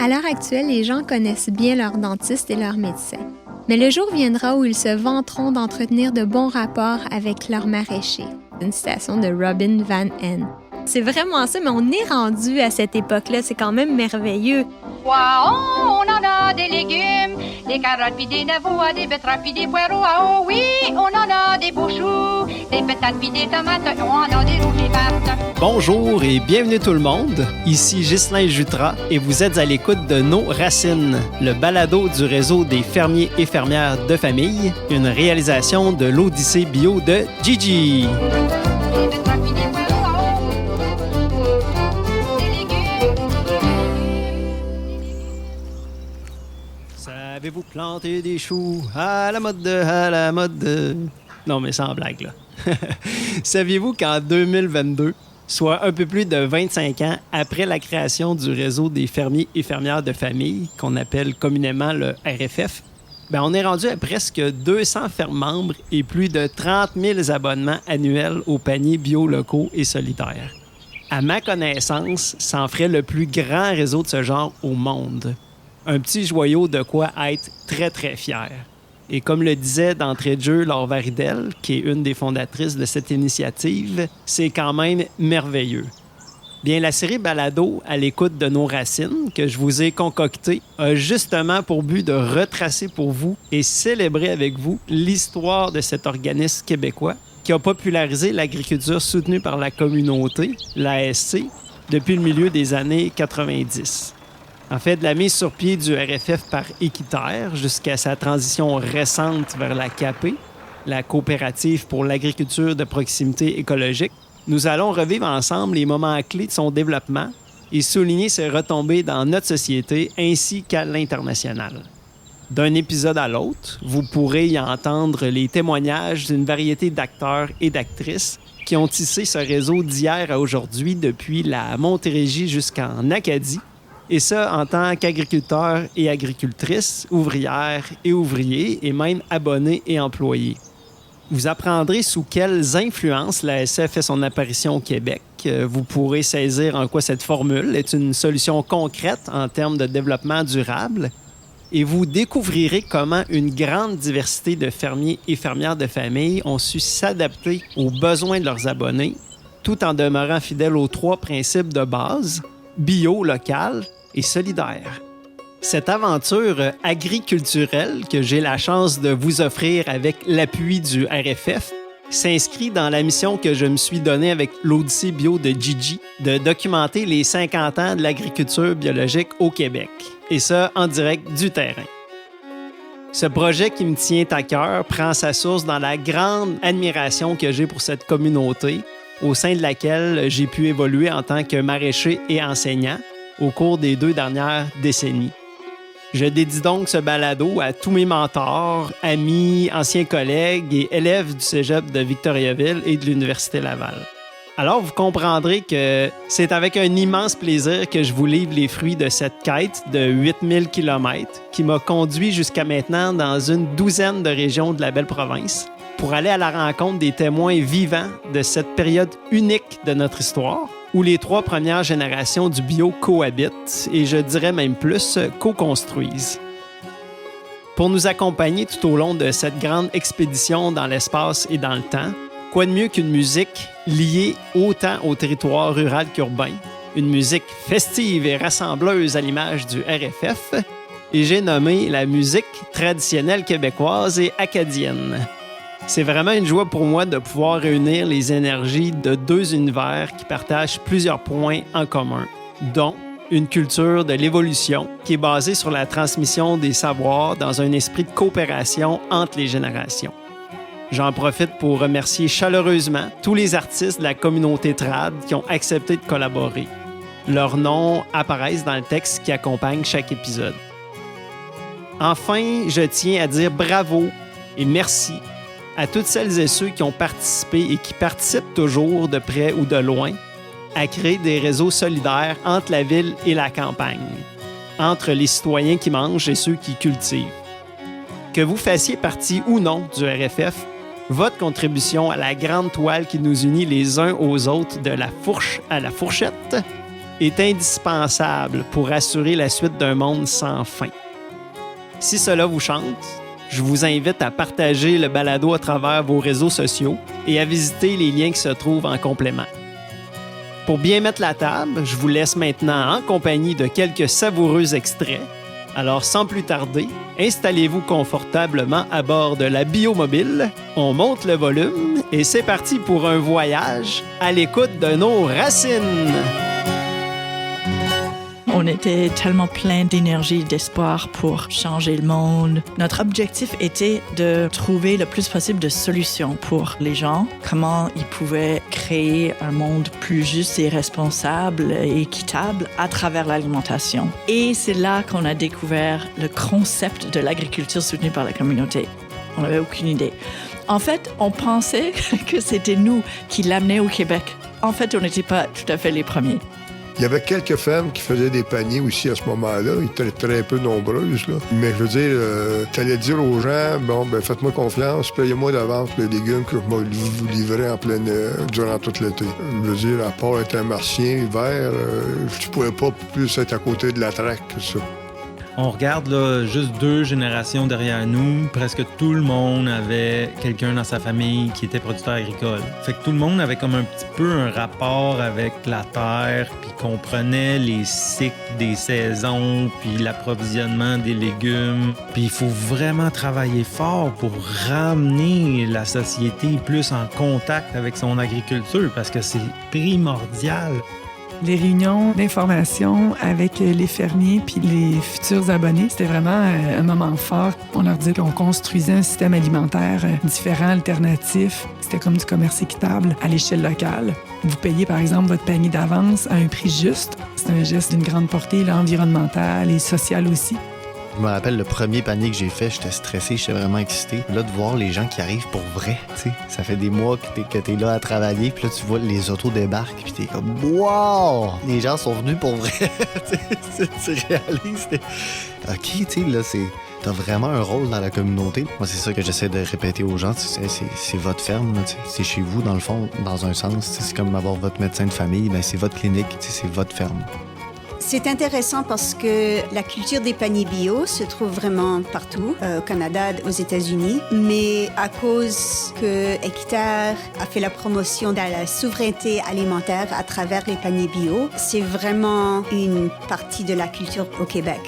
À l'heure actuelle, les gens connaissent bien leur dentiste et leur médecin. Mais le jour viendra où ils se vanteront d'entretenir de bons rapports avec leur maraîcher. Une citation de Robin Van Hen. C'est vraiment ça, mais on est rendu à cette époque-là, c'est quand même merveilleux. Waouh, on en a des légumes, des carottes puis des navots, des betteraves puis des poireaux. Ah oh oui, on en a des beaux choux, des patates puis des tomates, on en a des rouges et vertes. Bonjour et bienvenue tout le monde. Ici Ghislain Jutras et vous êtes à l'écoute de Nos Racines, le balado du réseau des fermiers et fermières de famille, une réalisation de l'Odyssée bio de Gigi. Savez-vous planter des choux à la mode? Non, mais sans blague, là. Saviez-vous qu'en 2022, soit un peu plus de 25 ans après la création du réseau des fermiers et fermières de famille, qu'on appelle communément le RFF, on est rendu à presque 200 fermes membres et plus de 30 000 abonnements annuels aux paniers bio locaux et solidaires. À ma connaissance, ça en ferait le plus grand réseau de ce genre au monde. Un petit joyau de quoi être très, très fier. Et comme le disait d'entrée de jeu Laure Varidel, qui est une des fondatrices de cette initiative, c'est quand même merveilleux. Bien, la série Balado à l'écoute de Nos Racines, que je vous ai concoctée, a justement pour but de retracer pour vous et célébrer avec vous l'histoire de cet organisme québécois qui a popularisé l'agriculture soutenue par la communauté, l'ASC, depuis le milieu des années 90. En fait, de la mise sur pied du RFF par Équiterre jusqu'à sa transition récente vers la CAP, la Coopérative pour l'agriculture de proximité écologique, nous allons revivre ensemble les moments clés de son développement et souligner ses retombées dans notre société ainsi qu'à l'international. D'un épisode à l'autre, vous pourrez y entendre les témoignages d'une variété d'acteurs et d'actrices qui ont tissé ce réseau d'hier à aujourd'hui depuis la Montérégie jusqu'en Acadie, et ça en tant qu'agriculteurs et agricultrices, ouvrières et ouvriers, et même abonnés et employés. Vous apprendrez sous quelles influences l'ASF fait son apparition au Québec. Vous pourrez saisir en quoi cette formule est une solution concrète en termes de développement durable. Et vous découvrirez comment une grande diversité de fermiers et fermières de famille ont su s'adapter aux besoins de leurs abonnés, tout en demeurant fidèles aux 3 principes de base, bio, local et solidaire. Cette aventure agriculturelle que j'ai la chance de vous offrir avec l'appui du RFF s'inscrit dans la mission que je me suis donnée avec l'Odyssée bio de Gigi de documenter les 50 ans de l'agriculture biologique au Québec, et ça en direct du terrain. Ce projet qui me tient à cœur prend sa source dans la grande admiration que j'ai pour cette communauté, au sein de laquelle j'ai pu évoluer en tant que maraîcher et enseignant au cours des 2 dernières décennies. Je dédie donc ce balado à tous mes mentors, amis, anciens collègues et élèves du cégep de Victoriaville et de l'Université Laval. Alors, vous comprendrez que c'est avec un immense plaisir que je vous livre les fruits de cette quête de 8000 km qui m'a conduit jusqu'à maintenant dans une douzaine de régions de la belle province pour aller à la rencontre des témoins vivants de cette période unique de notre histoire où les 3 premières générations du bio cohabitent et je dirais même plus, co-construisent. Pour nous accompagner tout au long de cette grande expédition dans l'espace et dans le temps, quoi de mieux qu'une musique liée autant au territoire rural qu'urbain, une musique festive et rassembleuse à l'image du RFF, et j'ai nommé la musique traditionnelle québécoise et acadienne. C'est vraiment une joie pour moi de pouvoir réunir les énergies de 2 univers qui partagent plusieurs points en commun, dont une culture de l'évolution qui est basée sur la transmission des savoirs dans un esprit de coopération entre les générations. J'en profite pour remercier chaleureusement tous les artistes de la communauté trad qui ont accepté de collaborer. Leurs noms apparaissent dans le texte qui accompagne chaque épisode. Enfin, je tiens à dire bravo et merci à toutes celles et ceux qui ont participé et qui participent toujours de près ou de loin à créer des réseaux solidaires entre la ville et la campagne, entre les citoyens qui mangent et ceux qui cultivent. Que vous fassiez partie ou non du RFF, votre contribution à la grande toile qui nous unit les uns aux autres de la fourche à la fourchette est indispensable pour assurer la suite d'un monde sans fin. Si cela vous chante, je vous invite à partager le balado à travers vos réseaux sociaux et à visiter les liens qui se trouvent en complément. Pour bien mettre la table, je vous laisse maintenant en compagnie de quelques savoureux extraits. Alors sans plus tarder, installez-vous confortablement à bord de la Biomobile, on monte le volume et c'est parti pour un voyage à l'écoute de nos racines. On était tellement plein d'énergie, d'espoir pour changer le monde. Notre objectif était de trouver le plus possible de solutions pour les gens, comment ils pouvaient créer un monde plus juste et responsable et équitable à travers l'alimentation. Et c'est là qu'on a découvert le concept de l'agriculture soutenue par la communauté. On n'avait aucune idée. En fait, on pensait que c'était nous qui l'amenaient au Québec. En fait, on n'était pas tout à fait les premiers. Il y avait quelques fermes qui faisaient des paniers aussi à ce moment-là. Ils étaient très peu nombreuses, là. Mais je veux dire, t'allais dire aux gens, bon, ben faites-moi confiance, payez-moi d'avance les légumes que je vais vous livrer en plein durant tout l'été. Je veux dire, à part être un martien hiver, je pouvais pas plus être à côté de la traque que ça. On regarde là, juste 2 générations derrière nous, presque tout le monde avait quelqu'un dans sa famille qui était producteur agricole. Fait que tout le monde avait comme un petit peu un rapport avec la terre, puis comprenait les cycles des saisons, puis l'approvisionnement des légumes. Puis il faut vraiment travailler fort pour ramener la société plus en contact avec son agriculture, parce que c'est primordial. Les réunions d'information avec les fermiers puis les futurs abonnés, c'était vraiment un moment fort. On leur disait qu'on construisait un système alimentaire différent, alternatif. C'était comme du commerce équitable à l'échelle locale. Vous payez, par exemple, votre panier d'avance à un prix juste. C'est un geste d'une grande portée, là, environnementale et sociale aussi. Je me rappelle le premier panier que j'ai fait, j'étais stressé, j'étais vraiment excité. Là, de voir les gens qui arrivent pour vrai, tu sais, ça fait des mois que t'es là à travailler, puis là, tu vois les autos débarquent, puis t'es comme « Wow! Les gens sont venus pour vrai! » Tu réalises, OK, tu sais, là, t'as vraiment un rôle dans la communauté. Moi, c'est ça que j'essaie de répéter aux gens, c'est votre ferme, là, c'est chez vous, dans le fond, dans un sens. C'est comme avoir votre médecin de famille, ben c'est votre clinique, c'est votre ferme. C'est intéressant parce que la culture des paniers bio se trouve vraiment partout, au Canada, aux États-Unis. Mais à cause que Équiterre a fait la promotion de la souveraineté alimentaire à travers les paniers bio, c'est vraiment une partie de la culture au Québec.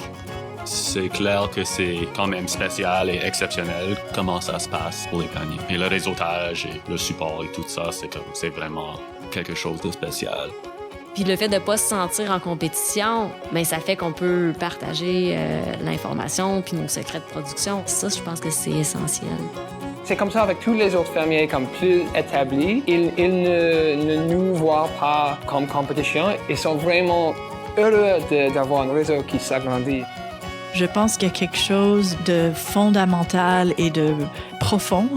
C'est clair que c'est quand même spécial et exceptionnel comment ça se passe pour les paniers. Et le réseautage et le support et tout ça, c'est vraiment quelque chose de spécial. Puis le fait de ne pas se sentir en compétition, bien, ça fait qu'on peut partager l'information puis nos secrets de production. Ça, je pense que c'est essentiel. C'est comme ça avec tous les autres fermiers comme plus établis. Ils ne nous voient pas comme compétition. Ils sont vraiment heureux d'avoir un réseau qui s'agrandit. Je pense qu'il y a quelque chose de fondamental et de profond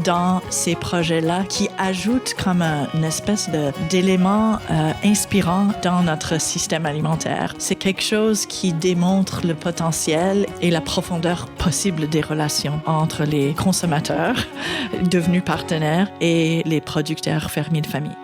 dans ces projets-là qui ajoute comme une espèce d'élément inspirant dans notre système alimentaire. C'est quelque chose qui démontre le potentiel et la profondeur possible des relations entre les consommateurs devenus partenaires et les producteurs fermiers de famille.